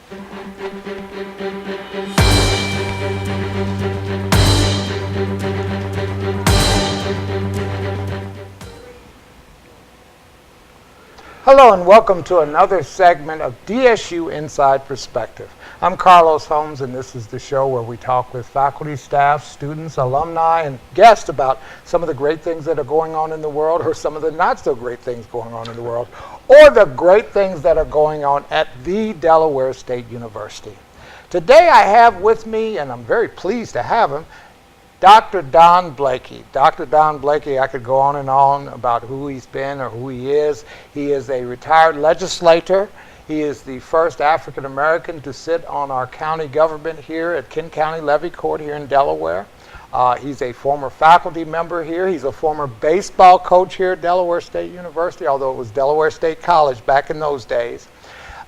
Hello and welcome to another segment of DSU Inside Perspective. I'm Carlos Holmes, and this is the show where we talk with faculty, staff, students, alumni, and guests about some of the great things that are going on in the world, or some of the not so great things going on in the world, or the great things that are going on at the Delaware State University. Today I have with me, and I'm very pleased to have him, Dr. Don Blakey. Dr. Don Blakey, I could go on and on about who he's been or who he is. He is a retired legislator. He is the first African American to sit on our county government here at Kent County Levy Court here in Delaware. He's a former faculty member here. He's a former baseball coach here at Delaware State University, although it was Delaware State College back in those days.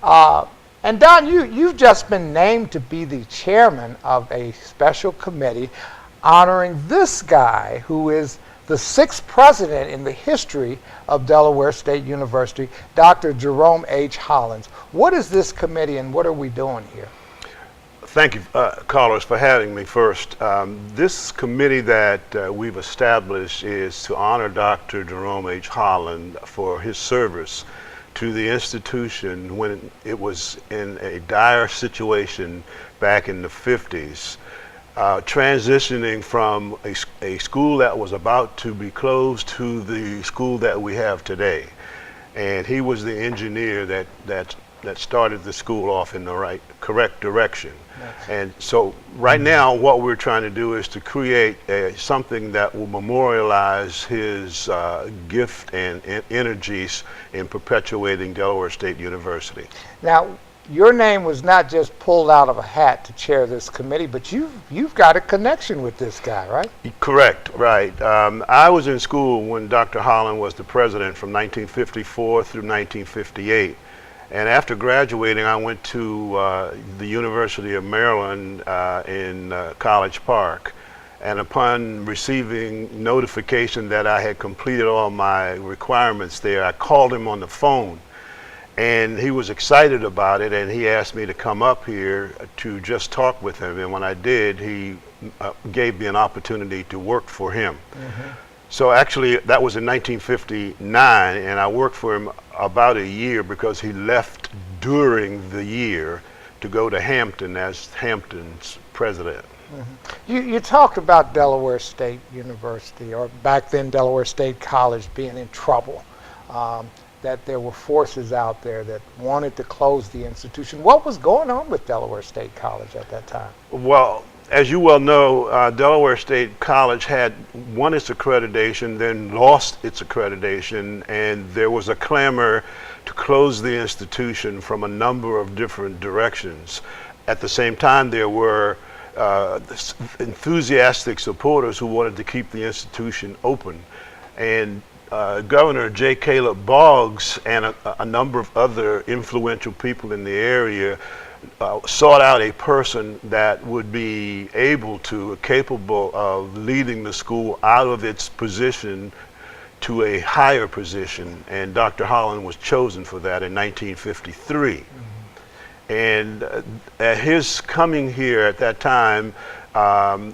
And Don, you've just been named to be the chairman of a special committee honoring this guy who is the 6th president in the history of Delaware State University, Dr. Jerome H. Holland. What is this committee and what are we doing here? Thank you, Carlos, for having me first. This committee that we've established is to honor Dr. Jerome H. Holland for his service to the institution when it was in a dire situation back in the 50s. Transitioning from a school that was about to be closed to the school that we have today. And he was the engineer that started the school off in the correct direction. Yes. And so right now what we're trying to do is to create something that will memorialize his gift and energies in perpetuating Delaware State University. Now, your name was not just pulled out of a hat to chair this committee, but you've got a connection with this guy, right? Correct, right. I was in school when Dr. Holland was the president from 1954 through 1958. And after graduating, I went to the University of Maryland in College Park. And upon receiving notification that I had completed all my requirements there, I called him on the phone. And he was excited about it, and he asked me to come up here to just talk with him. And when I did, he gave me an opportunity to work for him. Mm-hmm. So actually, that was in 1959, and I worked for him about a year because he left during the year to go to Hampton as Hampton's president. Mm-hmm. You talked about Delaware State University, or back then Delaware State College, being in trouble. That there were forces out there that wanted to close the institution. What was going on with Delaware State College at that time? Well, as you well know, Delaware State College had won its accreditation, then lost its accreditation, and there was a clamor to close the institution from a number of different directions. At the same time, there were enthusiastic supporters who wanted to keep the institution open. And Governor J. Caleb Boggs and a number of other influential people in the area sought out a person that would be capable of leading the school out of its position to a higher position, and Dr. Holland was chosen for that in 1953. Mm-hmm. And at his coming here at that time,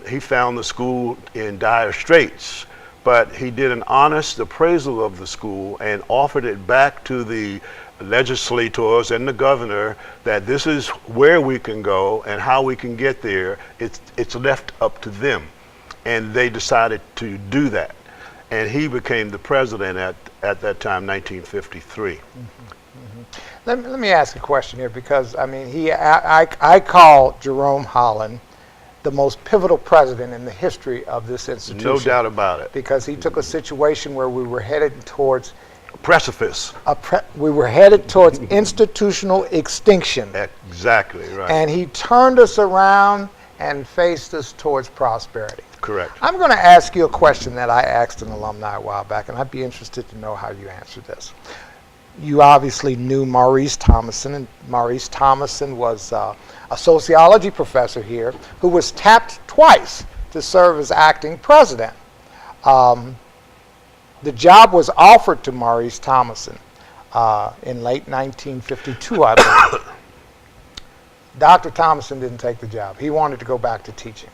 he found the school in dire straits. But he did an honest appraisal of the school and offered it back to the legislators and the governor that this is where we can go and how we can get there. It's left up to them. And they decided to do that. And he became the president at that time, 1953. Mm-hmm. Mm-hmm. Let me ask a question here, because I mean, I call Jerome Holland the most pivotal president in the history of this institution. No doubt about it. Because he took a situation where we were headed towards precipice. We were headed towards institutional extinction. Exactly right. And he turned us around and faced us towards prosperity. Correct. I'm going to ask you a question that I asked an alumni a while back, and I'd be interested to know how you answer this. You obviously knew Maurice Thomason, and Maurice Thomason was a sociology professor here who was tapped twice to serve as acting president. The job was offered to Maurice Thomason in late 1952, I believe. Dr. Thomason didn't take the job. He wanted to go back to teaching.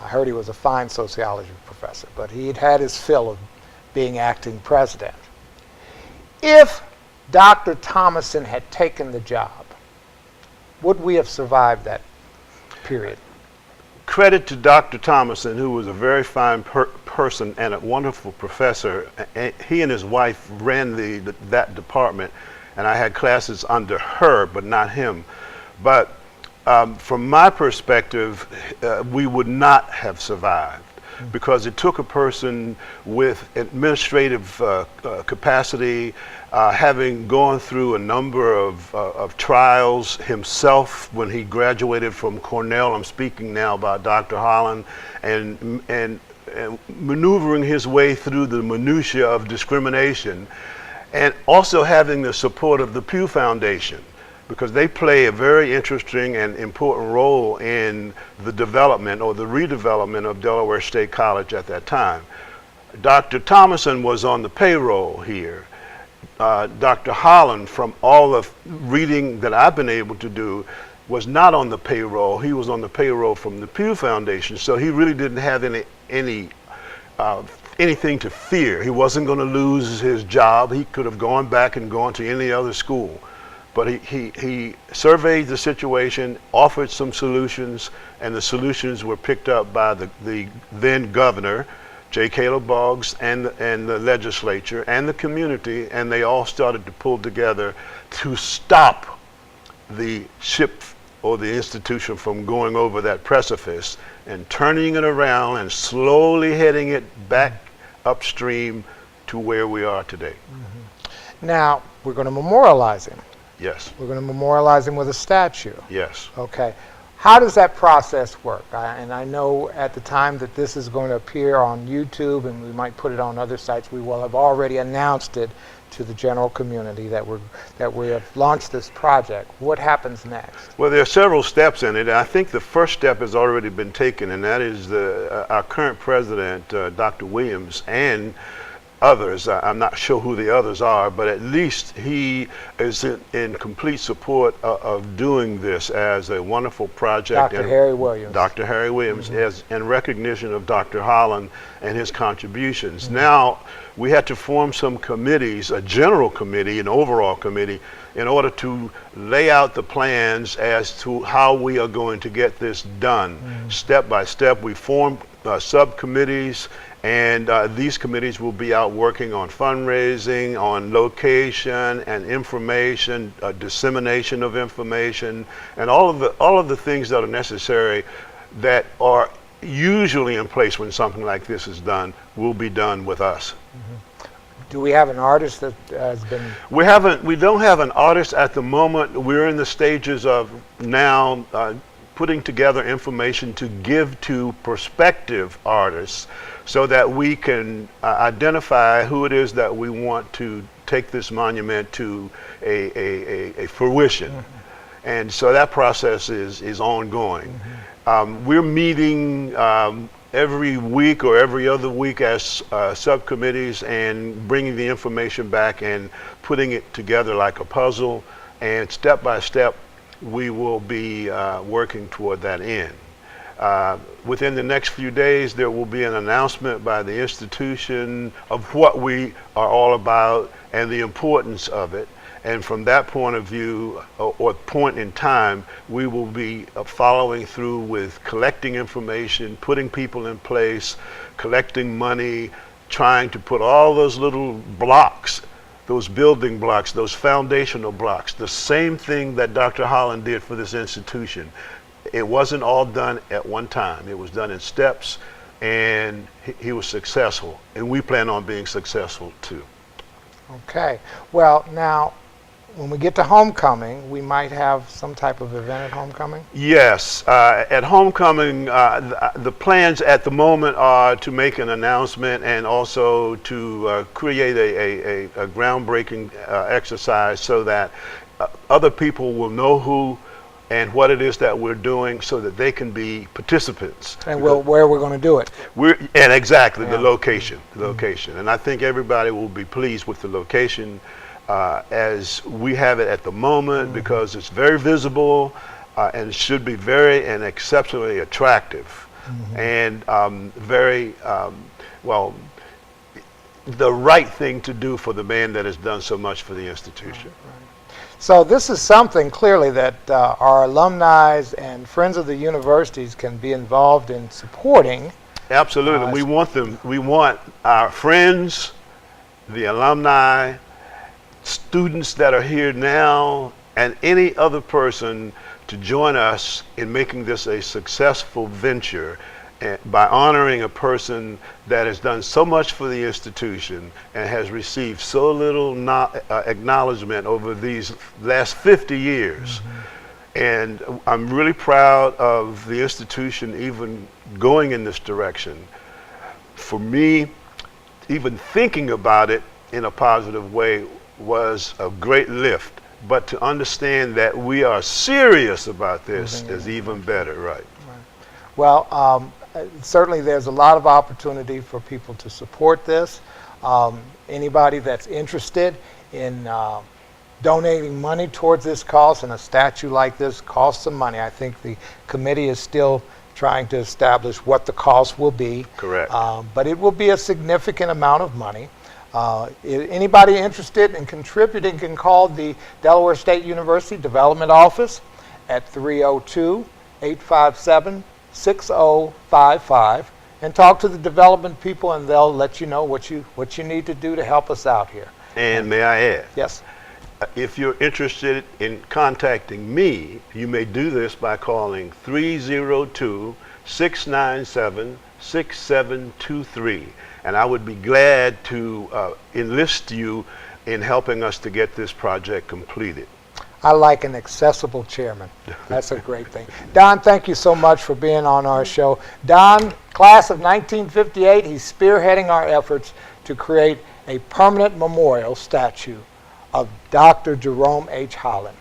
I heard he was a fine sociology professor, but he'd had his fill of being acting president. If Dr. Thomason had taken the job, would we have survived that period? Credit to Dr. Thomason, who was a very fine person and a wonderful professor. He and his wife ran that department, and I had classes under her, but not him. But from my perspective, we would not have survived, because it took a person with administrative capacity, having gone through a number of trials himself when he graduated from Cornell. I'm speaking now about Dr. Holland, and maneuvering his way through the minutia of discrimination, and also having the support of the Pew Foundation, because they play a very interesting and important role in the development or the redevelopment of Delaware State College at that time. Dr. Thomason was on the payroll here. Dr. Holland, from all the reading that I've been able to do, was not on the payroll. He was on the payroll from the Pew Foundation, so he really didn't have anything to fear. He wasn't going to lose his job. He could have gone back and gone to any other school. But he surveyed the situation, offered some solutions, and the solutions were picked up by the then governor, J. Caleb Boggs, and the legislature and the community, and they all started to pull together to stop the ship or the institution from going over that precipice and turning it around and slowly heading it back upstream to where we are today. Mm-hmm. Now, we're going to memorialize him. Yes. We're going to memorialize him with a statue. Yes. Okay. How does that process work? And I know at the time that this is going to appear on YouTube, and we might put it on other sites, we will have already announced it to the general community that we have launched this project. What happens next? Well, there are several steps in it. I think the first step has already been taken, and that is our current president, Dr. Williams, and others. I'm not sure who the others are, but at least he is in complete support of doing this as a wonderful project. Dr. Harry Williams. Dr. Harry Williams, Mm-hmm. as in recognition of Dr. Holland and his contributions. Mm-hmm. Now, we had to form some committees, a general committee, an overall committee, in order to lay out the plans as to how we are going to get this done. Mm-hmm. Step by step, we formed subcommittees, and these committees will be out working on fundraising, on location and information, dissemination of information, and all of the things that are necessary that are usually in place when something like this is done will be done with us. Mm-hmm. Do we have an artist that has been? We don't have an artist at the moment. We're in the stages of now putting together information to give to prospective artists so that we can identify who it is that we want to take this monument to a fruition. Mm-hmm. And so that process is ongoing. Mm-hmm. We're meeting every week or every other week as subcommittees and bringing the information back and putting it together like a puzzle, and step by step we will be working toward that end. Within the next few days, there will be an announcement by the institution of what we are all about and the importance of it. And from that point of view, or point in time, we will be following through with collecting information, putting people in place, collecting money, trying to put all those little blocks, those building blocks, those foundational blocks, the same thing that Dr. Holland did for this institution. It wasn't all done at one time. It was done in steps, and he was successful, and we plan on being successful too. Okay. Well, now, when we get to homecoming, we might have some type of event at homecoming? Yes. At homecoming, the plans at the moment are to make an announcement and also to create a groundbreaking exercise so that other people will know who and what it is that we're doing so that they can be participants. And where we're going to do it. Exactly, yeah. the location. And I think everybody will be pleased with the location as we have it at the moment, because it's very visible. and should be very and exceptionally attractive, and very, well, the right thing to do for the man that has done so much for the institution. So this is something clearly that our alumni and friends of the universities can be involved in supporting. Absolutely. We want them. We want our friends, the alumni, students that are here now, and any other person to join us in making this a successful venture by honoring a person that has done so much for the institution and has received so little acknowledgement over these last 50 years. And I'm really proud of the institution even going in this direction. For me, even thinking about it in a positive way was a great lift. But to understand that we are serious about this is even better, right? Well, certainly there's a lot of opportunity for people to support this. Anybody that's interested in donating money towards this cause, and a statue like this costs some money. I think the committee is still trying to establish what the cost will be. Correct. But it will be a significant amount of money. Anybody interested in contributing can call the Delaware State University Development Office at 302-857-6055 and talk to the development people, and they'll let you know what you need to do to help us out here. And may I add? Yes. If you're interested in contacting me, you may do this by calling 302-697-6723. And I would be glad to enlist you in helping us to get this project completed. I like an accessible chairman. That's a great thing. Don, thank you so much for being on our show. Don, class of 1958, he's spearheading our efforts to create a permanent memorial statue of Dr. Jerome H. Holland.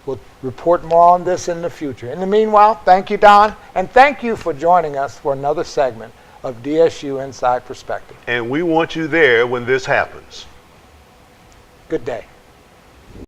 We'll report more on this in the future. In the meanwhile, thank you, Don, and thank you for joining us for another segment of DSU Inside Perspective. And we want you there when this happens. Good day.